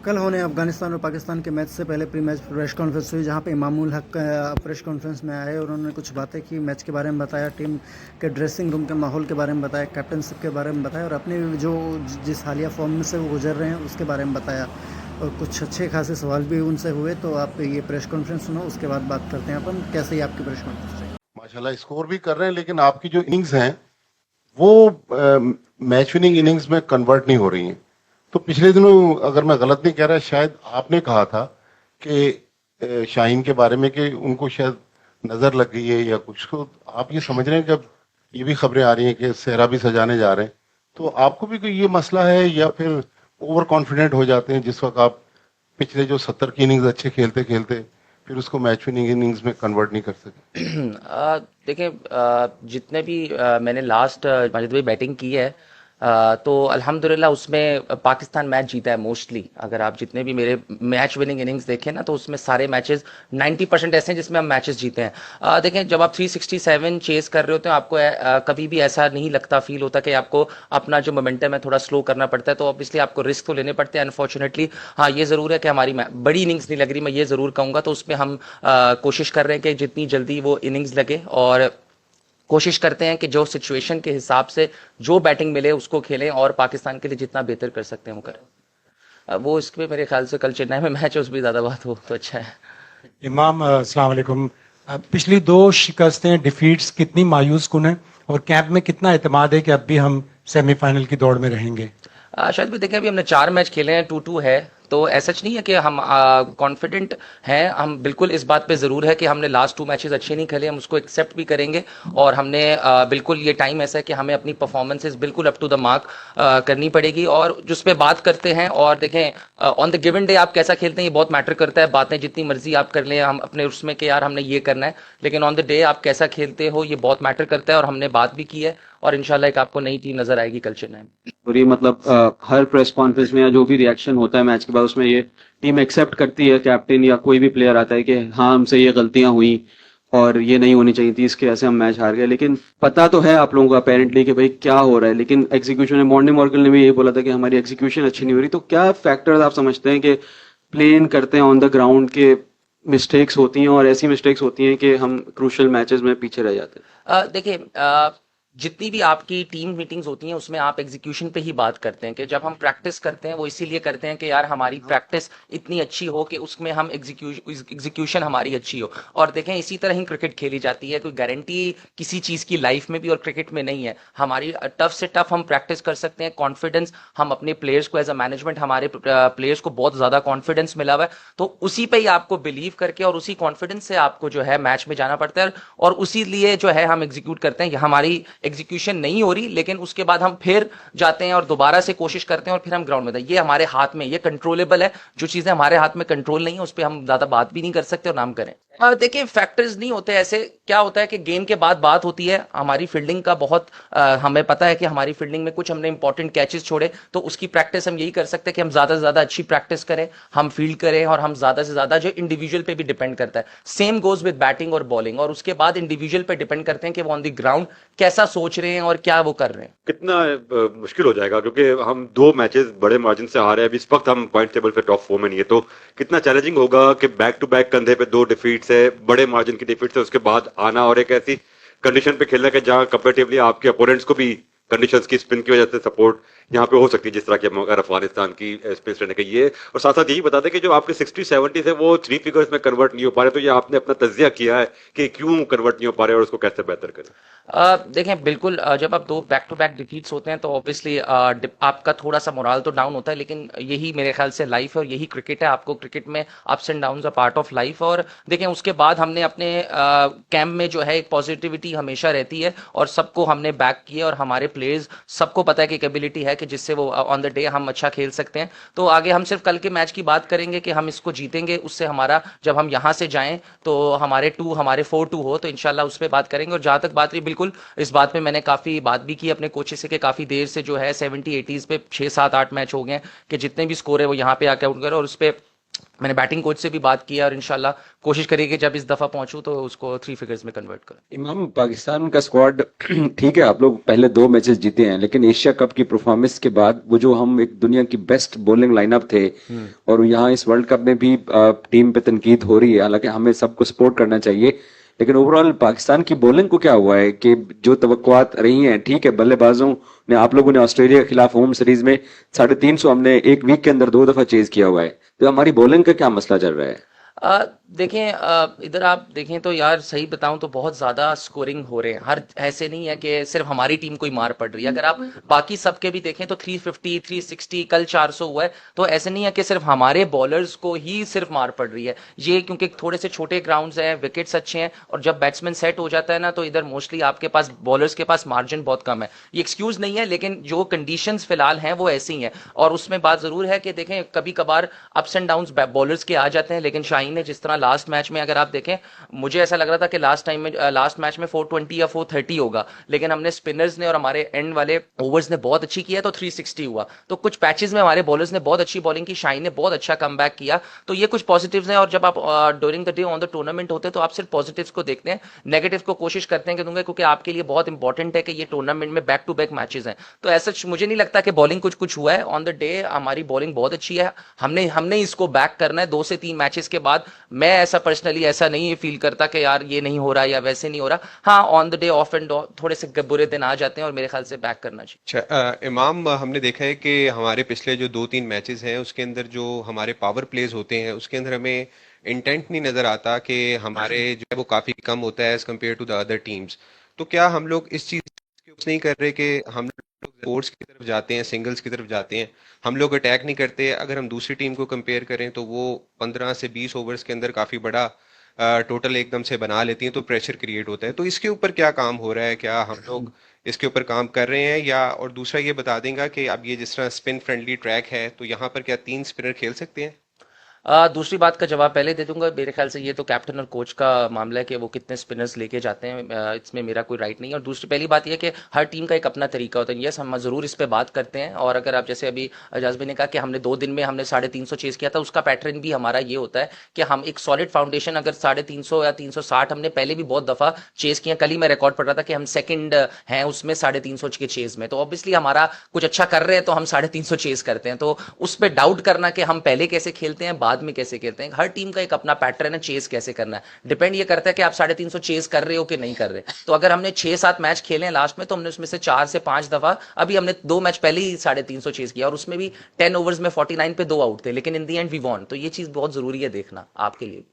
कल होने अफगानिस्तान और पाकिस्तान के मैच से पहले प्री मैच प्रेस कॉन्फ्रेंस हुई जहां पे इमामुल हक प्रेस कॉन्फ्रेंस में आए और उन्होंने कुछ बातें की, मैच के बारे में बताया, टीम के ड्रेसिंग रूम के माहौल के बारे में बताया, कैप्टनशिप के बारे में बताया और अपने जो जिस हालिया फॉर्म से वो गुजर रहे हैं उसके बारे में बताया। और कुछ अच्छे खासे सवाल भी उनसे हुए। तो आप ये प्रेस कॉन्फ्रेंस सुनो, उसके बाद बात करते हैं अपन कैसे ही आपकी प्रेस कॉन्फ्रेंस रही। माशाल्लाह स्कोर भी कर रहे हैं, लेकिन आपकी जो इनिंग्स हैं वो मैच विनिंग इनिंग्स में कन्वर्ट नहीं हो रही हैं। तो पिछले दिनों, अगर मैं गलत नहीं कह रहा, शायद आपने कहा था कि शाहीन के बारे में कि उनको शायद नजर लग गई है या कुछ। तो आप ये समझ रहे हैं, जब ये भी खबरें आ रही हैं कि सेहरा भी सजाने जा रहे हैं, तो आपको भी कोई ये मसला है या फिर ओवर कॉन्फिडेंट हो जाते हैं जिस वक्त आप पिछले जो 70 की इनिंग्स अच्छे खेलते खेलते फिर उसको मैच विनिंग इनिंग्स में कन्वर्ट नहीं कर सके? देखिए, जितने भी मैंने लास्ट जितनी भी बैटिंग की है, तो अल्हम्दुलिल्लाह उसमें पाकिस्तान मैच जीता है मोस्टली। अगर आप जितने भी मेरे मैच विनिंग इनिंग्स देखें ना, तो उसमें सारे मैचेस 90% ऐसे हैं जिसमें हम मैचेस जीते हैं। देखें, जब आप 367 चेस कर रहे होते हो, आपको कभी भी ऐसा नहीं लगता, फील होता कि आपको अपना जो मोमेंटम है थोड़ा स्लो करना पड़ता है। तो ऑब्वियसली आपको रिस्क तो लेने पड़ते हैं अनफॉर्चुनेटली। हाँ, ये ज़रूर है कि हमारी बड़ी इनिंग्स नहीं लग रही, मैं ये ज़रूर कहूँगा। तो उसमें हम कोशिश कर रहे हैं कि जितनी जल्दी वो इनिंग्स लगे, और कोशिश करते हैं कि जो सिचुएशन के हिसाब से जो बैटिंग मिले उसको खेलें और पाकिस्तान के लिए जितना बेहतर कर सकते हैं वो करें। वो इसमें मेरे ख्याल से कल चेन्नई में मैच है, उस भी ज़्यादा बात हो तो अच्छा है। इमाम अस्सलाम वालेकुम। पिछली दो शिकस्तें डिफीट्स कितनी मायूस कुन है और कैंप में कितना एतमाद है कि अब भी हम सेमीफाइनल की दौड़ में रहेंगे? शायद भी देखें, अभी हमने 4 मैच खेले हैं, 2-2 है। तो ऐसा नहीं है कि हम कॉन्फिडेंट हैं। हम बिल्कुल इस बात पे ज़रूर है कि हमने लास्ट 2 मैचेस अच्छे नहीं खेले, हम उसको एक्सेप्ट भी करेंगे। और हमने बिल्कुल, ये टाइम ऐसा है कि हमें अपनी परफॉर्मेंसेस बिल्कुल अप टू द मार्क करनी पड़ेगी और जिस पे बात करते हैं। और देखें, ऑन द गिवन डे आप कैसा खेलते हैं ये बहुत मैटर करता है। बातें जितनी मर्जी आप कर लें हम अपने उसमें कि यार हमने ये करना है, लेकिन ऑन द डे आप कैसा खेलते हो ये बहुत मैटर करता है। और हमने बात भी की है, और इंशाल्लाह एक आपको नई टीम नजर आएगी कल चेन्नई में। और ये मतलब हर प्रेस कॉन्फ्रेंस में या जो भी रिएक्शन होता है मैच के बाद, उसमें ये टीम एक्सेप्ट करती है, कैप्टन या कोई भी प्लेयर आता है कि हाँ हमसे ये गलतियां हुई और ये नहीं होनी चाहिए थी, इसके वजह से हम मैच हार गए। लेकिन पता तो है आप लोगों को अपेरेंटली कि भाई क्या हो रहा है, लेकिन एग्जीक्यूशन में मॉर्निंग मॉर्गन ने भी ये बोला था कि हमारी एग्जीक्यूशन अच्छी नहीं हो रही। तो क्या फैक्टर्स आप समझते हैं कि प्लेन करते हैं ऑन द ग्राउंड के मिस्टेक्स होती हैं और ऐसी मिस्टेक्स होती हैं कि हम क्रूशल मैचेस में पीछे रह जाते हैं? देखिए, जितनी भी आपकी टीम मीटिंग्स होती हैं उसमें आप एग्जीक्यूशन पे ही बात करते हैं कि जब हम प्रैक्टिस करते हैं वो इसीलिए करते हैं कि यार हमारी प्रैक्टिस इतनी अच्छी हो कि उसमें हम एग्जीक्यूशन हमारी अच्छी हो। और देखें, इसी तरह ही क्रिकेट खेली जाती है। कोई गारंटी किसी चीज़ की लाइफ में भी और क्रिकेट में नहीं है। हमारी टफ से टफ हम प्रैक्टिस कर सकते हैं। कॉन्फिडेंस हम अपने प्लेयर्स को, एज अ मैनेजमेंट हमारे प्लेयर्स को बहुत ज़्यादा कॉन्फिडेंस मिला हुआ है। तो उसी पे ही आपको बिलीव करके और उसी कॉन्फिडेंस से आपको जो है मैच में जाना पड़ता है, और उसी लिए जो है हम एग्जीक्यूट करते हैं। हमारी एग्जीक्यूशन नहीं हो रही, लेकिन उसके बाद हम फिर जाते हैं और दोबारा से कोशिश करते हैं और फिर हम ग्राउंड में। ये हमारे हाथ में, ये कंट्रोलेबल है। जो चीजें हमारे हाथ में कंट्रोल नहीं है उस पर हम ज्यादा बात भी नहीं कर सकते और नाम करें। देखिए, फैक्टर्स नहीं होते ऐसे। क्या होता है कि गेम के बाद बात होती है हमारी फील्डिंग का बहुत, हमें पता है कि हमारी फील्डिंग में कुछ हमने इंपॉर्टेंट कैचेस छोड़े, तो उसकी प्रैक्टिस हम यही कर सकते हैं कि हम ज्यादा से ज्यादा अच्छी प्रैक्टिस करें, हम फील्ड करें, और हम ज्यादा से ज्यादा, जो इंडिविजुअल पे भी डिपेंड करता है। सेम गोज विद बैटिंग और बॉलिंग, और उसके बाद इंडिविजुअल पे डिपेंड करते हैं कि वो ऑन द ग्राउंड कैसा सोच रहे हैं और क्या वो कर रहे हैं। कितना मुश्किल हो जाएगा, क्योंकि हम 2 मैचेस बड़े मार्जिन से हारे हैं। अभी इस वक्त हम पॉइंट टेबल पे टॉप 4 में नहीं है, तो कितना चैलेंजिंग होगा कि बैक टू बैक कंधे पे 2 डिफीट्स है, बड़े मार्जिन की डिफीट्स है, उसके बाद आना और एक ऐसी कंडीशन पे खेलना कि जहां कंपेरेटिवली आपके अपोनेंट्स को भी कंडीशंस की स्पिन की वजह से सपोर्ट यहाँ पे हो सकती है, जिस तरह की अगर अफगानिस्तान की स्पेस रहने का ये। और साथ साथ यही बता दें कि जो आपके 60-70 है वो 3 फिगर्स में कन्वर्ट नहीं हो पा रहे, तो ये आपने अपना तज्जिया किया है कि क्यों कन्वर्ट नहीं हो पा रहे और उसको कैसे बेहतर करें? देखें, बिल्कुल, जब आप 2 बैक टू बैक डिफीट्स होते हैं तो ऑब्वियसली आपका थोड़ा सा मोराल तो डाउन होता है, लेकिन यही मेरे ख्याल से लाइफ है और यही क्रिकेट है। आपको क्रिकेट में ups and downs a part of life. और देखें, उसके बाद हमने अपने कैंप में जो है एक पॉजिटिविटी हमेशा रहती है, और सबको हमने बैक किया, और हमारे प्लेयर्स सबको पता है कि कैपेबिलिटी है कि जिससे वो ऑन द डे हम अच्छा खेल सकते हैं। तो आगे हम सिर्फ कल के मैच की बात करेंगे कि हम इसको जीतेंगे, उससे हमारा, जब हम यहाँ से जाएं तो हमारे 4-2 हो, तो इंशाल्लाह उस पर बात करेंगे। और जहाँ तक बात रही, बिल्कुल इस बात पे मैंने काफ़ी बात भी की अपने कोचेस से कि काफ़ी देर से जो है 70-80s पे 6-7-8 मैच हो गए हैं कि जितने भी स्कोर है वो यहाँ पे आके आउट करे, और उस पर मैंने बैटिंग कोच से भी बात की है और इंशाल्लाह कोशिश करेगी कि जब इस दफ़ा पहुंचूं तो उसको 3 फिगर्स में कन्वर्ट करूं। इमाम, पाकिस्तान का स्क्वाड ठीक है, आप लोग पहले 2 मैचेस जीते हैं, लेकिन एशिया कप की परफॉर्मेंस के बाद वो जो हम एक दुनिया की बेस्ट बॉलिंग लाइनअप थे, और यहाँ इस वर्ल्ड कप में भी टीम पे तनकीद हो रही है, हालांकि हमें सबको सपोर्ट करना चाहिए, लेकिन ओवरऑल पाकिस्तान की बॉलिंग को क्या हुआ है कि जो तवक्कुआत रही हैं, ठीक है, बल्लेबाजों ने, आप लोगों ने ऑस्ट्रेलिया के खिलाफ होम सीरीज में 350 हमने एक वीक के अंदर 2 दफा चेज किया हुआ है, तो हमारी बॉलिंग का क्या मसला चल रहा है? देखें, इधर आप देखें तो यार सही बताऊं तो बहुत ज़्यादा स्कोरिंग हो रहे हैं, हर ऐसे नहीं है कि सिर्फ हमारी टीम को ही मार पड़ रही है। अगर आप बाकी सबके भी देखें तो 350 360 कल 400 हुआ है, तो ऐसे नहीं है कि सिर्फ हमारे बॉलर्स को ही सिर्फ मार पड़ रही है। ये क्योंकि थोड़े से छोटे ग्राउंड्स हैं, विकेट्स अच्छे हैं, और जब बैट्समैन सेट हो जाता है ना तो इधर मोस्टली आपके पास बॉलर्स के पास मार्जिन बहुत कम है। ये एक्सक्यूज़ नहीं है, लेकिन जो कंडीशंस फिलहाल हैं वो ऐसी हैं। और उसमें बात ज़रूर है कि देखें कभी कभार अप्स एंड डाउन्स बॉलर्स के आ जाते हैं, लेकिन शाहीन ने जिस तरह लास्ट मैच में, अगर आप देखें, मुझे ऐसा लग रहा था कि लास्ट मैच में 420 या 430 होगा, लेकिन हमने स्पिनर्स ने और हमारे एंड वाले ओवर्स ने बहुत अच्छी किया तो 360 हुआ। तो कुछ पैचेस में हमारे बॉलर्स ने बहुत अच्छी बॉलिंग की, शाहीन ने बहुत अच्छा कमबैक किया, तो ये कुछ पॉजिटिव्स हैं। और जब आप during the day on the tournament होते हैं तो आप सिर्फ पॉजिटिव्स को देखते हैं, नेगेटिव को कोशिश करते हैं कि दूंगा, क्योंकि आपके लिए बहुत इंपॉर्टेंट है कि ये टूर्नामेंट में बैक टू बैक मैचेस हैं। तो ऐसा मुझे नहीं लगता कि बॉलिंग कुछ हुआ है ऑन द डे। हमारी बॉलिंग बहुत अच्छी है, हमने इसको बैक करना है 2 से 3 मैचेस के बाद। मैं ऐसा पर्सनली ऐसा नहीं फील करता कि यार ये नहीं हो रहा या वैसे नहीं हो रहा। हाँ, on the day of and थोड़े से बुरे दिन आ जाते हैं और मेरे ख्याल से बैक करना चाहिए। अच्छा, इमाम, हमने देखा है कि हमारे पिछले जो 2-3 मैचेस हैं उसके अंदर जो हमारे पावर प्लेज होते हैं उसके अंदर हमें इंटेंट नहीं नजर आता कि हमारे जो है वो काफी कम होता है as compare to the other teams. तो क्या हम लोग इस चीज के ऊपर नहीं कर रहे कि हम लोग स्पोर्ट्स की तरफ जाते हैं, सिंगल्स की तरफ जाते हैं, हम लोग अटैक नहीं करते? अगर हम दूसरी टीम को कंपेयर करें तो वो 15 से 20 ओवर्स के अंदर काफी बड़ा टोटल एकदम से बना लेती हैं, तो प्रेशर क्रिएट होता है। तो इसके ऊपर क्या काम हो रहा है? क्या हम लोग इसके ऊपर काम कर रहे हैं? या और दूसरा ये बता देंगे कि अब ये जिस तरह स्पिन फ्रेंडली ट्रैक है तो यहाँ पर क्या 3 स्पिनर खेल सकते हैं? दूसरी बात का जवाब पहले दे दूंगा। मेरे ख्याल से ये तो कैप्टन और कोच का मामला है कि वो कितने स्पिनर्स लेके जाते हैं, इसमें मेरा कोई राइट नहीं है। और दूसरी पहली बात यह है कि हर टीम का एक अपना तरीका होता है। यस, हम ज़रूर इस पे बात करते हैं, और अगर आप जैसे अभी एजाज भाई ने कहा कि हमने 2 दिन में हमने 350 चेज किया था, उसका पैटर्न भी हमारा ये होता है कि हम एक सॉलिड फाउंडेशन, अगर 350 या 360 हमने पहले भी बहुत दफ़ा चेज किया। कल ही मैं रिकॉर्ड पढ़ रहा था कि हम सेकंड हैं उसमें 350 के चेज में, तो ऑब्वियसली हमारा कुछ अच्छा कर रहे हैं तो हम 350 चेज करते हैं। तो उस पर डाउट करना कि हम पहले कैसे खेलते हैं बाद में कैसे खेलते हैं, हर टीम का एक अपना पैटर्न है चेस कैसे करना है। डिपेंड ये करता है कि आप 350 चेस कर रहे हो कि नहीं कर रहे। तो अगर हमने 6-7 मैच खेले हैं लास्ट में, तो हमने उसमें से 4 से 5 दफा, अभी हमने 2 मैच पहले ही 350 चेस किया, और उसमें भी 10 ओवर्स में 49 पे 2 आउट थे, लेकिन इन दी एंड वी वॉन। तो ये चीज बहुत जरूरी है देखना आपके लिए।